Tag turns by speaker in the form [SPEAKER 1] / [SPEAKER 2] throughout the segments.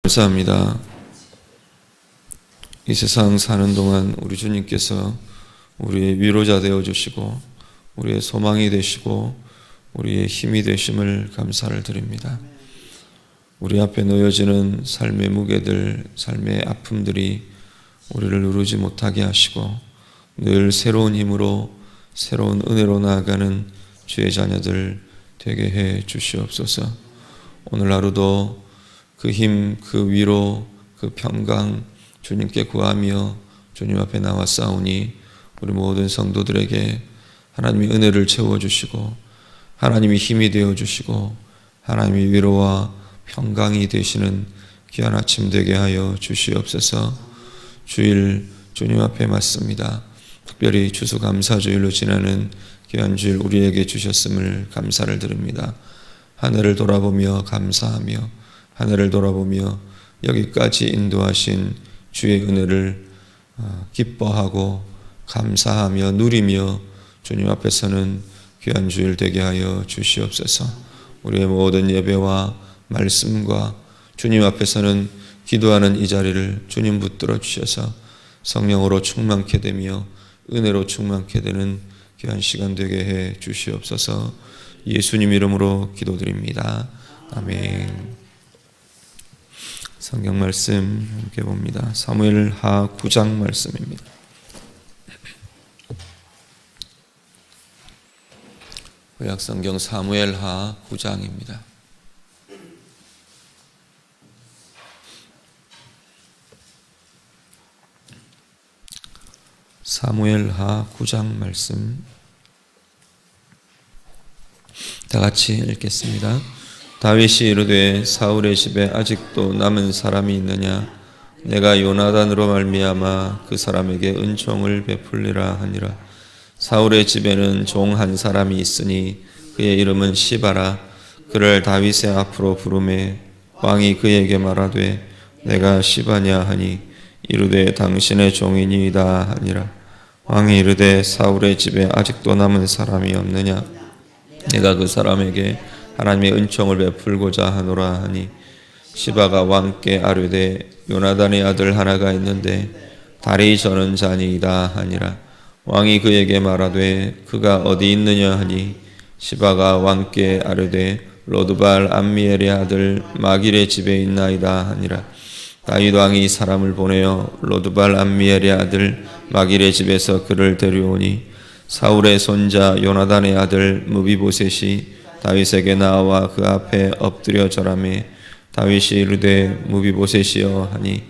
[SPEAKER 1] 감사합니다. 이 세상 사는 동안 우리 주님께서 우리의 위로자 되어주시고 우리의 소망이 되시고 우리의 힘이 되심을 감사를 드립니다. 우리 앞에 놓여지는 삶의 무게들, 삶의 아픔들이 우리를 누르지 못하게 하시고 늘 새로운 힘으로 새로운 은혜로 나아가는 주의 자녀들 되게 해 주시옵소서. 오늘 하루도 그 힘, 그 위로, 그 평강 주님께 구하며 주님 앞에 나와 싸우니 우리 모든 성도들에게 하나님이 은혜를 채워주시고 하나님이 힘이 되어주시고 하나님이 위로와 평강이 되시는 귀한 아침 되게 하여 주시옵소서. 주일 주님 앞에 맞습니다. 특별히 추수감사주일로 지나는 귀한 주일 우리에게 주셨음을 감사를 드립니다. 하늘을 돌아보며 감사하며 하늘을 돌아보며 여기까지 인도하신 주의 은혜를 기뻐하고 감사하며 누리며 주님 앞에서는 귀한 주일 되게 하여 주시옵소서. 우리의 모든 예배와 말씀과 주님 앞에서는 기도하는 이 자리를 주님 붙들어 주셔서 성령으로 충만케 되며 은혜로 충만케 되는 귀한 시간 되게 해 주시옵소서. 예수님 이름으로 기도드립니다. 아멘. 성경 말씀 함께 봅니다. 사무엘하 9장 말씀입니다. 구약성경 사무엘하 9장입니다. 사무엘하 9장 말씀 다 같이 읽겠습니다. 다윗이 이르되 사울의 집에 아직도 남은 사람이 있느냐? 내가 요나단으로 말미암아 그 사람에게 은총을 베풀리라 하니라. 사울의 집에는 종 한 사람이 있으니 그의 이름은 시바라. 그를 다윗의 앞으로 부르매 왕이 그에게 말하되 내가 시바냐 하니 이르되 당신의 종이니이다 하니라. 왕이 이르되 사울의 집에 아직도 남은 사람이 없느냐? 내가 그 사람에게 하나님의 은총을 베풀고자 하노라 하니 시바가 왕께 아뢰되 요나단의 아들 하나가 있는데 다리 저는 자니이다 하니라. 왕이 그에게 말하되 그가 어디 있느냐 하니 시바가 왕께 아뢰되 로드발 암미엘의 아들 마길의 집에 있나이다 하니라. 다윗 왕이 사람을 보내어 로드발 암미엘의 아들 마길의 집에서 그를 데려오니 사울의 손자 요나단의 아들 무비보셋이 다윗에게 나와 그 앞에 엎드려 절하매 다윗이 이르되 무비보셋이여 하니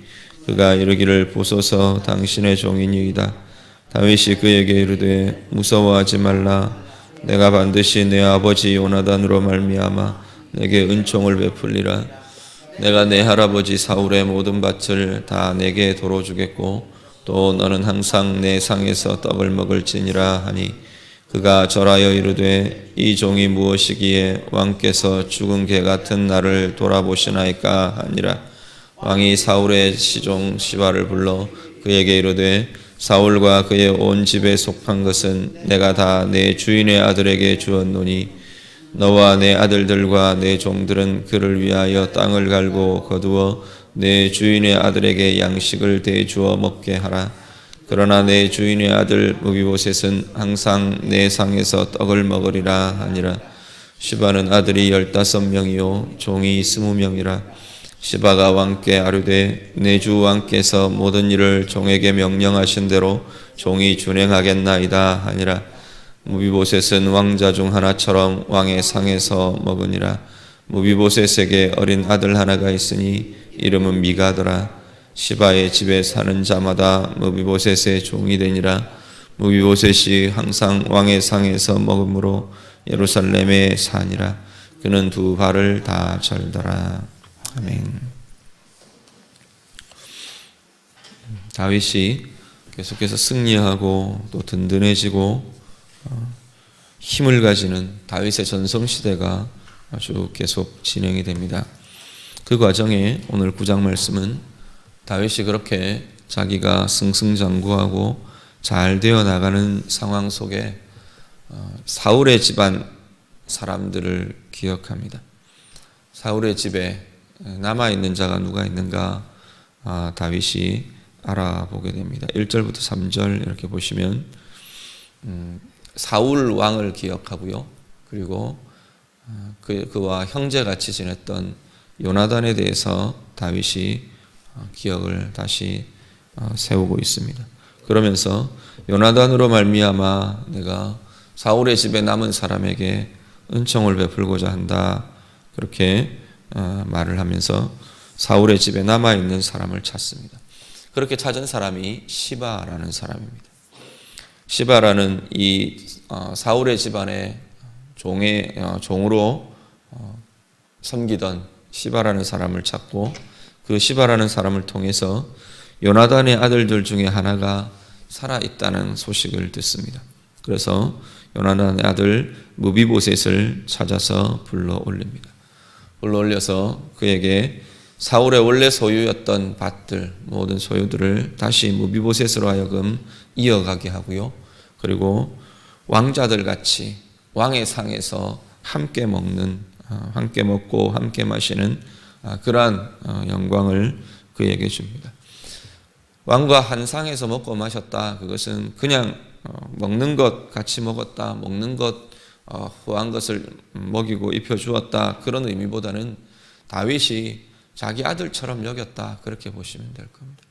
[SPEAKER 1] 그가 이르기를 보소서 당신의 종이니이다. 다윗이 그에게 이르되 무서워하지 말라. 내가 반드시 내 아버지 요나단으로 말미암아 내게 은총을 베풀리라. 내가 내 할아버지 사울의 모든 밭을 다 내게 도로 주겠고 또 너는 항상 내 상에서 떡을 먹을지니라 하니 그가 절하여 이르되 이 종이 무엇이기에 왕께서 죽은 개 같은 나를 돌아보시나이까 하니라. 왕이 사울의 시종 시바를 불러 그에게 이르되 사울과 그의 온 집에 속한 것은 내가 다 내 주인의 아들에게 주었노니 너와 내 아들들과 내 종들은 그를 위하여 땅을 갈고 거두어 내 주인의 아들에게 양식을 대주어 먹게 하라. 그러나 내 주인의 아들 무비보셋은 항상 내 상에서 떡을 먹으리라 하니라. 시바는 아들이 15명이요 종이 20명이라. 시바가 왕께 아뢰되 내 주 왕께서 모든 일을 종에게 명령하신 대로 종이 준행하겠나이다 하니라. 무비보셋은 왕자 중 하나처럼 왕의 상에서 먹으니라. 무비보셋에게 어린 아들 하나가 있으니 이름은 미가더라. 시바의 집에 사는 자마다 무비보셋의 종이 되니라. 무비보셋이 항상 왕의 상에서 먹으므로 예루살렘에 사니라. 그는 두 발을 다 절더라. 아멘. 다윗이 계속해서 승리하고 또 든든해지고 힘을 가지는 다윗의 전성시대가 아주 계속 진행이 됩니다. 그 과정에 오늘 9장 말씀은 다윗이 그렇게 자기가 승승장구하고 잘 되어 나가는 상황 속에 사울의 집안 사람들을 기억합니다. 사울의 집에 남아있는 자가 누가 있는가 다윗이 알아보게 됩니다. 1절부터 3절 이렇게 보시면 사울 왕을 기억하고요. 그리고 그와 형제같이 지냈던 요나단에 대해서 다윗이 기억을 다시 세우고 있습니다. 그러면서 요나단으로 말미암아 내가 사울의 집에 남은 사람에게 은총을 베풀고자 한다. 그렇게 말을 하면서 사울의 집에 남아있는 사람을 찾습니다. 그렇게 찾은 사람이 시바라는 사람입니다. 시바라는 이 사울의 집안의 종으로 섬기던 시바라는 사람을 찾고 그 시바라는 사람을 통해서 요나단의 아들들 중에 하나가 살아있다는 소식을 듣습니다. 그래서 요나단의 아들 무비보셋을 찾아서 불러 올립니다. 불러 올려서 그에게 사울의 원래 소유였던 밭들, 모든 소유들을 다시 무비보셋으로 하여금 이어가게 하고요. 그리고 왕자들 같이 왕의 상에서 함께 먹고 함께 마시는 그러한 영광을 그에게 줍니다. 왕과 한 상에서 먹고 마셨다. 그것은 그냥 먹는 것 같이 먹었다. 먹는 것 후한 것을 먹이고 입혀 주었다. 그런 의미보다는 다윗이 자기 아들처럼 여겼다. 그렇게 보시면 될 겁니다.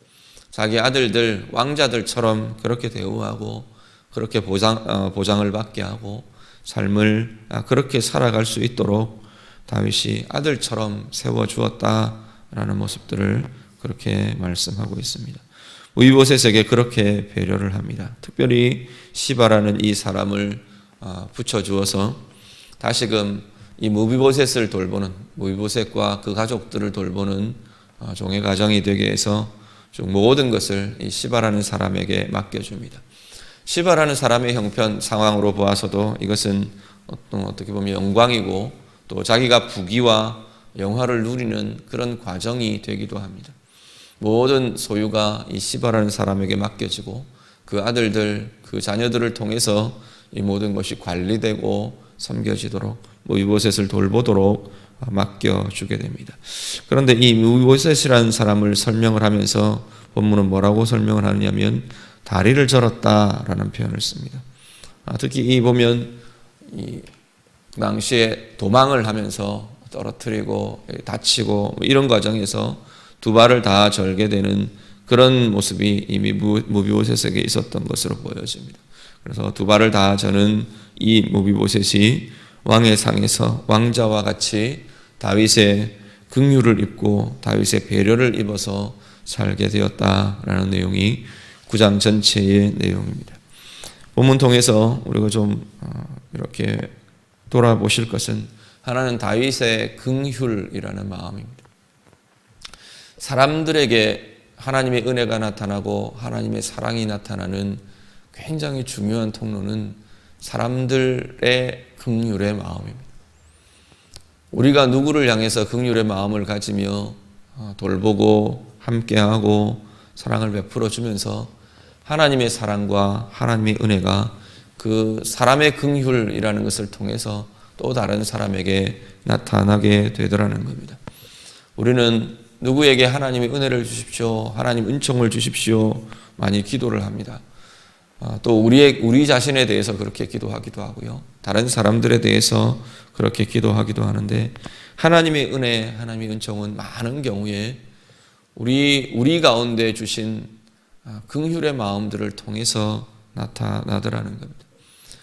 [SPEAKER 1] 자기 아들들 왕자들처럼 그렇게 대우하고 그렇게 보장을 받게 하고 삶을 그렇게 살아갈 수 있도록 다윗이 아들처럼 세워주었다라는 모습들을 그렇게 말씀하고 있습니다. 무비보셋에게 그렇게 배려를 합니다. 특별히 시바라는 이 사람을 붙여주어서 다시금 이 무비보셋을 돌보는, 무비보셋과 그 가족들을 돌보는 종의 가정이 되게 해서 모든 것을 이 시바라는 사람에게 맡겨줍니다. 시바라는 사람의 형편 상황으로 보아서도 이것은 어떻게 보면 영광이고 또 자기가 부귀와 영화를 누리는 그런 과정이 되기도 합니다. 모든 소유가 이 시바라는 사람에게 맡겨지고 그 아들들, 그 자녀들을 통해서 이 모든 것이 관리되고 섬겨지도록 무비보셋을 돌보도록 맡겨주게 됩니다. 그런데 이 무비보셋이라는 사람을 설명을 하면서 본문은 뭐라고 설명을 하느냐면 다리를 절었다라는 표현을 씁니다. 특히 이 보면 이 당시에 도망을 하면서 떨어뜨리고 다치고 이런 과정에서 두 발을 다 절게 되는 그런 모습이 이미 무비보셋에게 있었던 것으로 보여집니다. 그래서 두 발을 다 저는 이 무비보셋이 왕의 상에서 왕자와 같이 다윗의 긍휼을 입고 다윗의 배려를 입어서 살게 되었다라는 내용이 9장 전체의 내용입니다. 본문 통해서 우리가 좀 이렇게 돌아보실 것은 하나는 다윗의 긍휼이라는 마음입니다. 사람들에게 하나님의 은혜가 나타나고 하나님의 사랑이 나타나는 굉장히 중요한 통로는 사람들의 긍휼의 마음입니다. 우리가 누구를 향해서 긍휼의 마음을 가지며 돌보고 함께하고 사랑을 베풀어 주면서 하나님의 사랑과 하나님의 은혜가 그 사람의 긍휼이라는 것을 통해서 또 다른 사람에게 나타나게 되더라는 겁니다. 우리는 누구에게 하나님의 은혜를 주십시오, 하나님 은총을 주십시오 많이 기도를 합니다. 또 우리 자신에 대해서 그렇게 기도하기도 하고요. 다른 사람들에 대해서 그렇게 기도하기도 하는데 하나님의 은혜, 하나님의 은총은 많은 경우에 우리 가운데 주신 긍휼의 마음들을 통해서 나타나더라는 겁니다.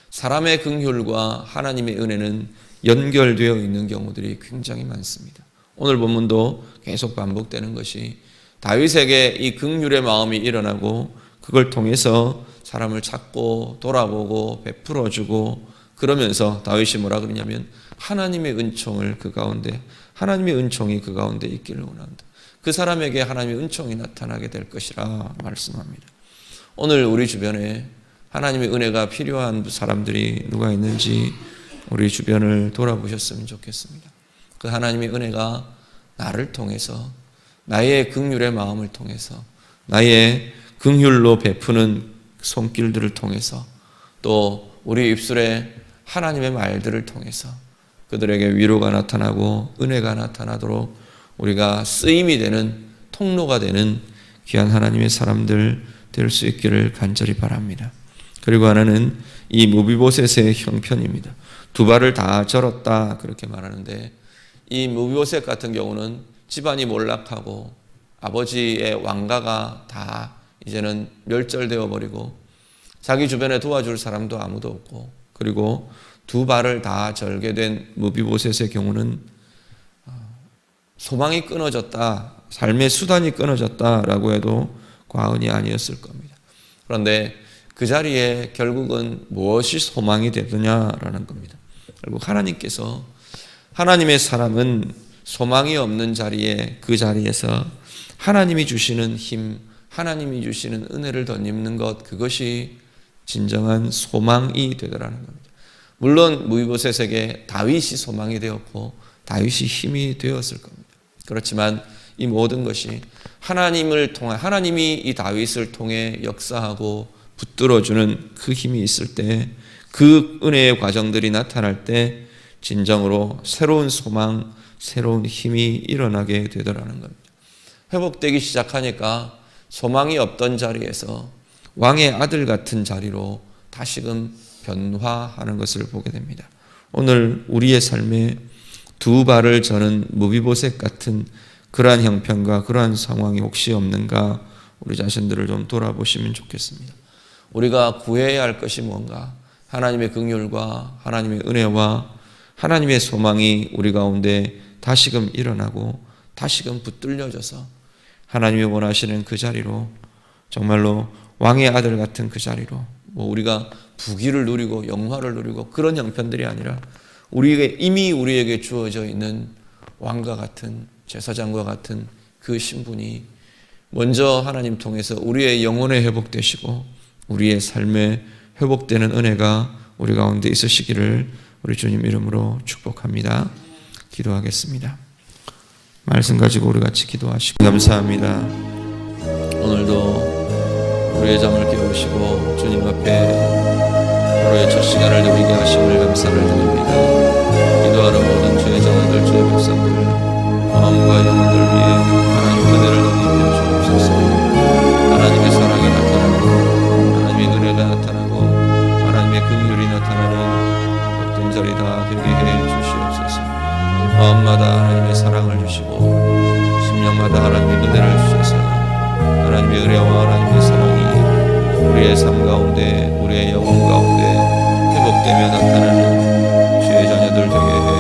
[SPEAKER 1] 사람의 긍휼과 하나님의 은혜는 연결되어 있는 경우들이 굉장히 많습니다. 오늘 본문도 계속 반복되는 것이 다윗에게 이 긍휼의 마음이 일어나고 그걸 통해서 사람을 찾고 돌아보고 베풀어주고 그러면서 다윗이 뭐라 그러냐면 하나님의 은총을 그 가운데 하나님의 은총이 그 가운데 있기를 원한다. 그 사람에게 하나님의 은총이 나타나게 될 것이라 말씀합니다. 오늘 우리 주변에 하나님의 은혜가 필요한 사람들이 누가 있는지 우리 주변을 돌아보셨으면 좋겠습니다. 그 하나님의 은혜가 나를 통해서 나의 긍휼의 마음을 통해서 나의 긍휼로 베푸는 손길들을 통해서 또 우리 입술에 하나님의 말들을 통해서 그들에게 위로가 나타나고 은혜가 나타나도록 우리가 쓰임이 되는 통로가 되는 귀한 하나님의 사람들 될 수 있기를 간절히 바랍니다. 그리고 하나는 이 무비보셋의 형편입니다. 두 발을 다 절었다 그렇게 말하는데, 이 무비보셋 같은 경우는 집안이 몰락하고 아버지의 왕가가 다 이제는 멸절되어 버리고 자기 주변에 도와줄 사람도 아무도 없고, 그리고 두 발을 다 절게 된 무비보셋의 경우는 소망이 끊어졌다, 삶의 수단이 끊어졌다라고 해도 과언이 아니었을 겁니다. 그런데 그 자리에 결국은 무엇이 소망이 되느냐라는 겁니다. 결국 하나님께서, 하나님의 사람은 소망이 없는 자리에, 그 자리에서 하나님이 주시는 힘, 하나님이 주시는 은혜를 덧입는 것, 그것이 진정한 소망이 되더라는 겁니다. 물론 무비보셋에게 다윗이 소망이 되었고 다윗이 힘이 되었을 겁니다. 그렇지만 이 모든 것이 하나님을 통해, 하나님이 이 다윗을 통해 역사하고 붙들어주는 그 힘이 있을 때, 그 은혜의 과정들이 나타날 때 진정으로 새로운 소망, 새로운 힘이 일어나게 되더라는 겁니다. 회복되기 시작하니까 소망이 없던 자리에서 왕의 아들 같은 자리로 다시금 변화하는 것을 보게 됩니다. 오늘 우리의 삶에 두 발을 저는 무비보셋 같은 그러한 형편과 그러한 상황이 혹시 없는가, 우리 자신들을 좀 돌아보시면 좋겠습니다. 우리가 구해야 할 것이 뭔가, 하나님의 긍휼과 하나님의 은혜와 하나님의 소망이 우리 가운데 다시금 일어나고 다시금 붙들려져서 하나님이 원하시는 그 자리로, 정말로 왕의 아들 같은 그 자리로, 우리가 부귀를 누리고 영화를 누리고 그런 형편들이 아니라 우리에게, 이미 우리에게 주어져 있는 왕과 같은, 제사장과 같은 그 신분이 먼저 하나님 통해서 우리의 영혼에 회복되시고 우리의 삶에 회복되는 은혜가 우리 가운데 있으시기를 우리 주님 이름으로 축복합니다. 기도하겠습니다. 말씀 가지고 우리 같이 기도하시고, 감사합니다. 오늘도 우리의 잠을 깨우시고 주님 앞에 하루의 첫 시간을 누리게 하심을 감사를 드립니다. 기도하는 모든 주의 자녀들, 주의 백성들, 마음과 영혼들 위해 하나님 은혜를 넘기며 주옵소서. 하나님의 사랑이 나타나고 하나님의 은혜가 나타나고 하나님의 긍휼이 나타나는 복된 자리 다 되게 해 주시옵소서. 마음마다 하나님의 사랑을 주시고 심령마다 하나님의 은혜를 주셔서 하나님의 은혜와 하나님의 사랑이 우리의 삶 가운데, 우리의 영혼 가운데 회복되며 나타나는 주의 자녀들 되게 해